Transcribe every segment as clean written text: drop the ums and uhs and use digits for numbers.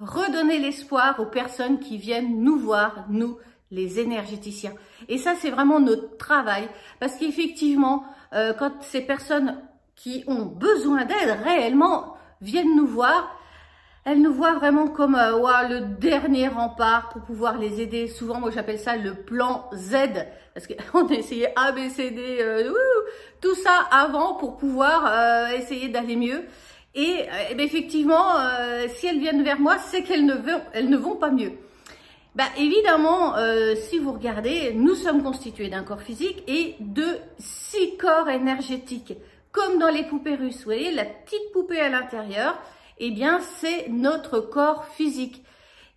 redonner l'espoir aux personnes qui viennent nous voir, nous, les énergéticiens. Et ça, c'est vraiment notre travail, parce qu'effectivement, quand ces personnes qui ont besoin d'aide réellement viennent nous voir, elles nous voient vraiment comme le dernier rempart pour pouvoir les aider. Souvent, moi, j'appelle ça le plan Z, parce qu'on a essayé A, B, C, D, tout ça avant pour pouvoir essayer d'aller mieux. Et effectivement, si elles viennent vers moi, c'est qu'elles ne vont pas mieux. Évidemment, si vous regardez, nous sommes constitués d'un corps physique et de 6 corps énergétiques. Comme dans les poupées russes, vous voyez, la petite poupée à l'intérieur, eh bien, c'est notre corps physique.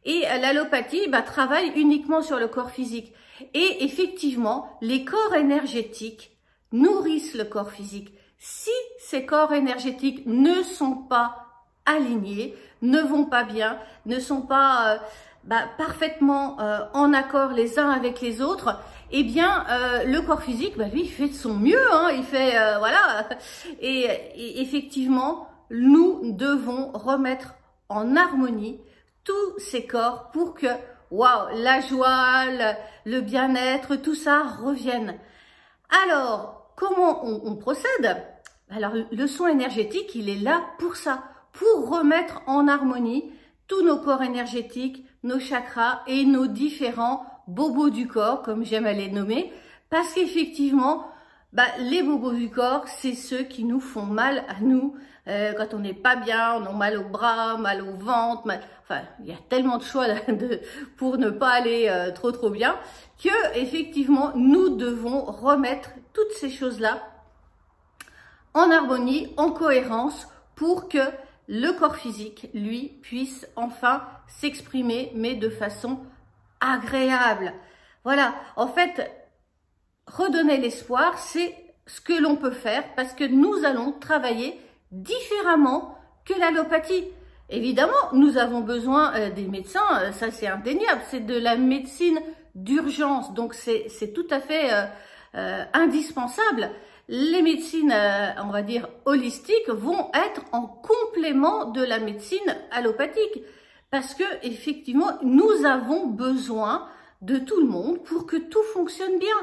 Et l'allopathie travaille uniquement sur le corps physique. Et effectivement, les corps énergétiques nourrissent le corps physique. Si ces corps énergétiques ne sont pas alignés, ne vont pas bien, ne sont pas parfaitement en accord les uns avec les autres, eh bien, le corps physique, lui, il fait de son mieux, hein, il fait, voilà. Et effectivement, nous devons remettre en harmonie tous ces corps pour que, la joie, le bien-être, tout ça revienne. Alors, comment on procède? Alors, le soin énergétique, il est là pour ça, pour remettre en harmonie tous nos corps énergétiques, nos chakras et nos différents bobos du corps, comme j'aime à les nommer, parce qu'effectivement, les bobos du corps, c'est ceux qui nous font mal à nous. Quand on n'est pas bien, on a mal au bras, mal au ventre, il y a tellement de choix pour ne pas aller trop bien, que effectivement, nous devons remettre toutes ces choses-là en harmonie, en cohérence, pour que le corps physique, lui, puisse enfin s'exprimer, mais de façon agréable. Voilà, en fait, redonner l'espoir, c'est ce que l'on peut faire parce que nous allons travailler différemment que l'allopathie. Évidemment, nous avons besoin des médecins, ça c'est indéniable, c'est de la médecine d'urgence, donc c'est tout à fait indispensable. Les médecines, on va dire, holistiques vont être en complément de la médecine allopathique parce que effectivement, nous avons besoin de tout le monde pour que tout fonctionne bien.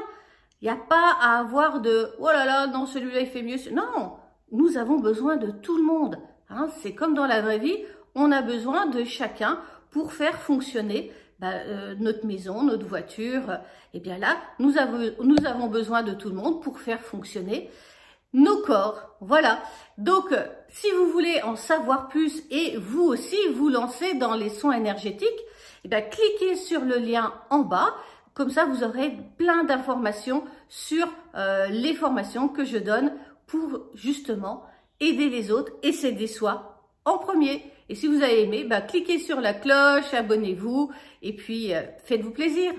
Il n'y a pas à avoir de « oh là là, non, celui-là il fait mieux ». Non, nous avons besoin de tout le monde. Hein. C'est comme dans la vraie vie, on a besoin de chacun pour faire fonctionner notre maison, notre voiture. Et bien là, nous avons besoin de tout le monde pour faire fonctionner nos corps. Voilà. Donc, si vous voulez en savoir plus et vous aussi vous lancer dans les soins énergétiques, cliquez sur le lien en bas. Comme ça, vous aurez plein d'informations sur les formations que je donne pour justement aider les autres et s'aider soi en premier. Et si vous avez aimé, cliquez sur la cloche, abonnez-vous et puis faites-vous plaisir.